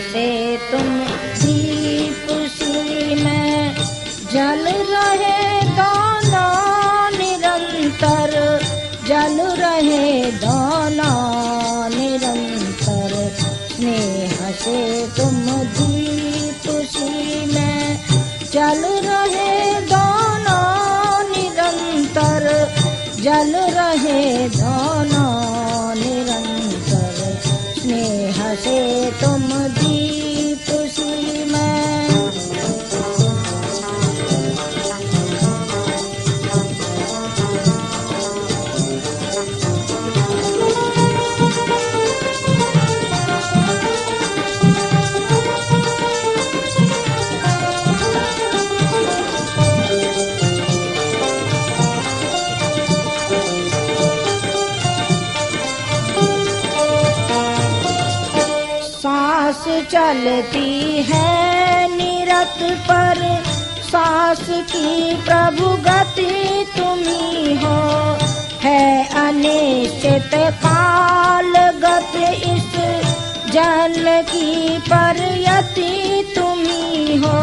से तुम दीप सी में जल रहे दाना निरंतर, जल रहे दाना निरंतर। स्नेह से तुम दीप सी में जल रहे दाना निरंतर, जल रहे दाना निरंतर। स्नेह से तुम दीप सी में चलती है निरत पर, सांस की प्रभु गति तुम्ही हो। है अनिश्चित काल गत इस जन्म की परयति तुम्ही हो।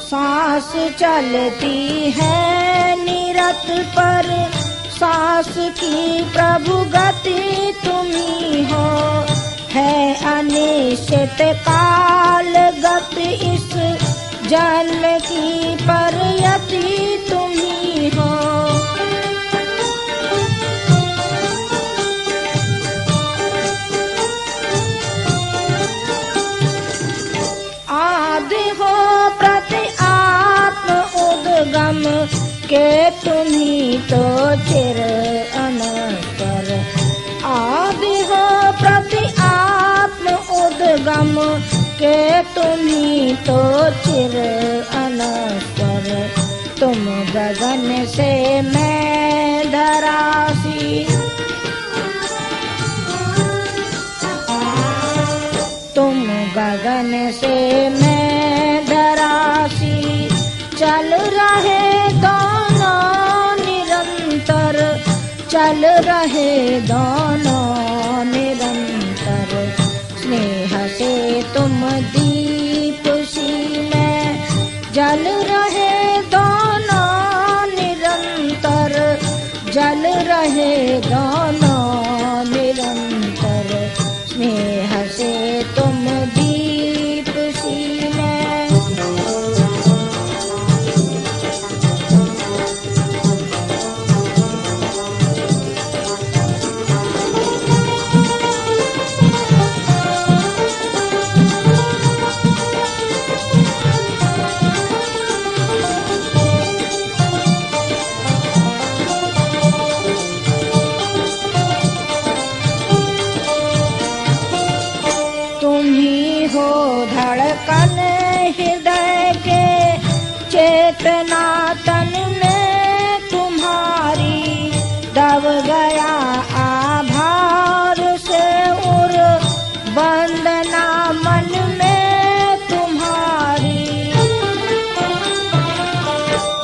सांस चलती है निरत पर, सांस की प्रभु गति तुम्ही हो। है अनिश्चित काल गत इस जन्म की परयति तुम्ही हो। आदि हो प्रति आत्म उद्गम के तुम्ही तो चिर अनंतर। आदि हो प्रति आत्म उद्गम के तुम्ही तो चिर अनंतर। तुम गगन से मैं धरासी, तुम गगन से मैं धरासी। चल रहे दाना निरंतर, चल रहे दाना निरंतर। स्नेह से तुम दीप सी में जल रहे दाना निरंतर, जल रहे दाना निरंतर। स्नेह से तुम दीप सी में धड़कन हृदय के चेतना तन में तुम्हारी। दब गया आभार से उर वंदना मन में तुम्हारी।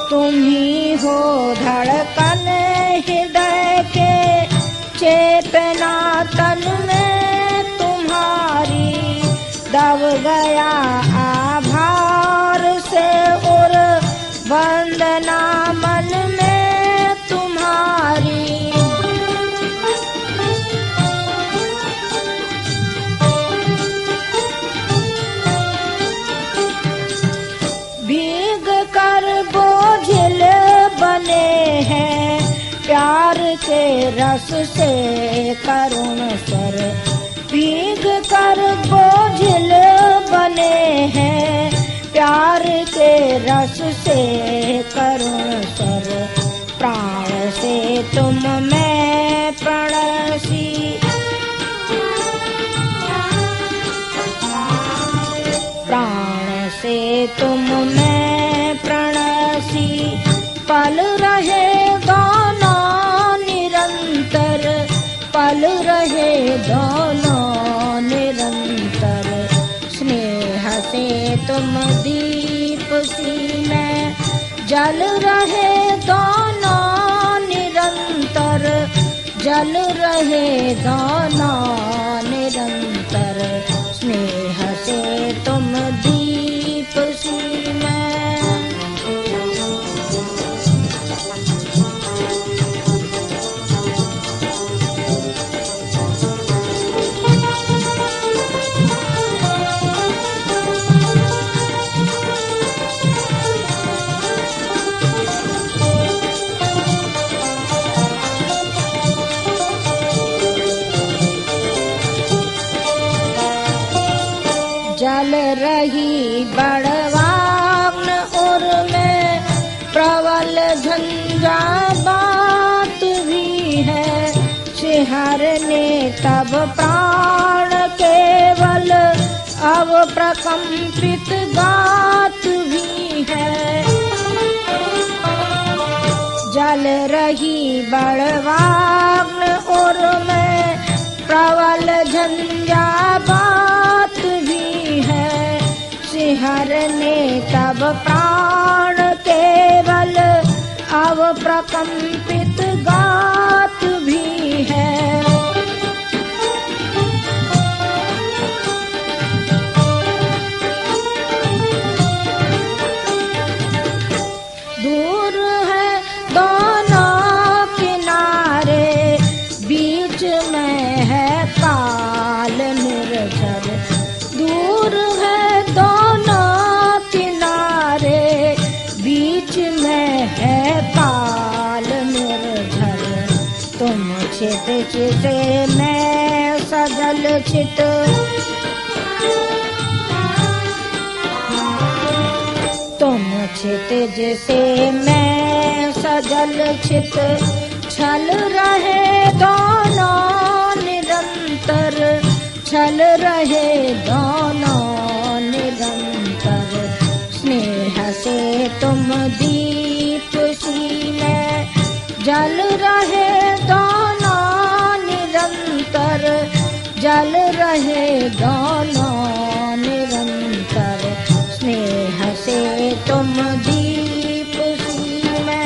तुम ही हो धड़कन हृदय के चेतना तन में तुम्हारी। दब गया आभार से उर वंदना मन में तुम्हारी। भीग कर बोझिल बने हैं प्यार के रस से करुण स्वर। भीग कर बोझिल बने हैं प्यार के रस से करुण स्वर। प्राण से तुम मैं प्रणसी, प्राण से तुम मैं प्रणसी। पल रहे गाना निरंतर, पल रहे गाना निरंतर। स्नेह से तुम दीप सी में जल रहे गाना निरंतर, जल रहे गाना निरंतर। चल रही बड़वाग्न उर में प्रबल झंझा बात भी है। सिहरने तब प्राण केवल अब प्रकंपित गात भी है। जल रही बड़वाग्न उर में प्रबल झंझा बात भी है। सिहरने तब प्राण केवल अब प्रकंपित गात भी है। दूर है दोनों किनारे बीच में है काल निर्झर। दूर है दोनों किनारे बीच में है काल निर्झर। तुम छित छिते मैं सजल छित। तुम छित जिसे मैं सजल छित। छल रहे दोनों निरंतर। छल रहे दोनों निरंतर। स्नेह से तुम दीप सी में जल रहे दोनों निरंतर। जल रहे दोनों निरंतर। स्नेह से तुम दीप सी में।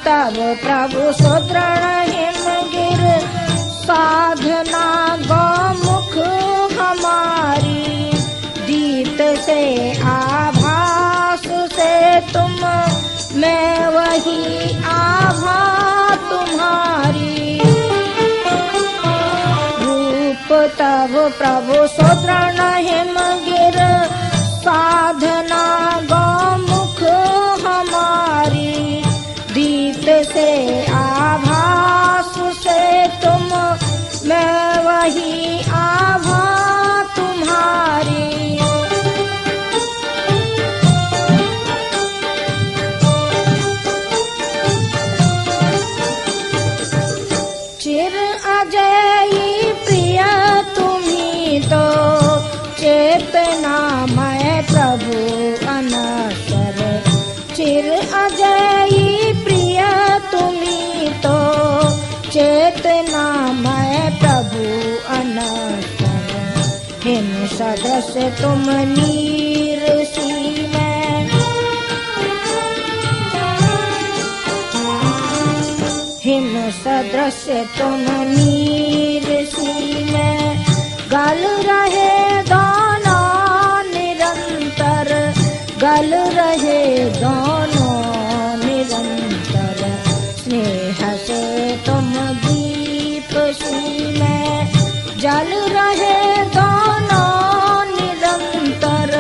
तब प्रभु सुदृढ़ हिमगिर साधना गौमुख हमारी। दीप्त से आभास से तुम मैं वही आभा तुम्हारी। रूप तब प्रभु सुदृढ़ हिमगिर साधना गौमुख हमारी। दीप्त से आभास से तुम मैं वही आभा तुम्हारी। चिर अजयी प्रिय तुम्ही तो चेतना मैं प्रभु अनसर। चिर अजयी तुम्ही तो चेतना मैं प्रभु अनसर। हिम सदस्य तुम नीर सी में। हिम सदस्य तुम नीर सी में। गल रहे दोनों निरंतर। गल रहे दोनों निरंतर। स्नेह से तुम दीप सी में जल रहे दोनों निरंतर।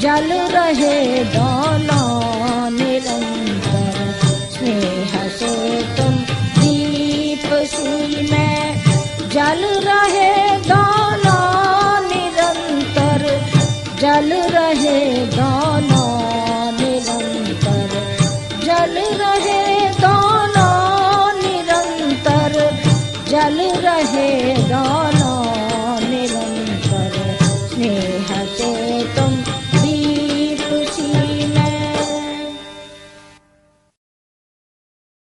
जल रहे दोनों निरंतर। स्नेह से तुम दीप सी में जल रहे दोनों निरंतर। जल रहे दोनों निरंतर। जल रहे दोनों निरंतर। जल रहे दोनों निरंतर। स्नेह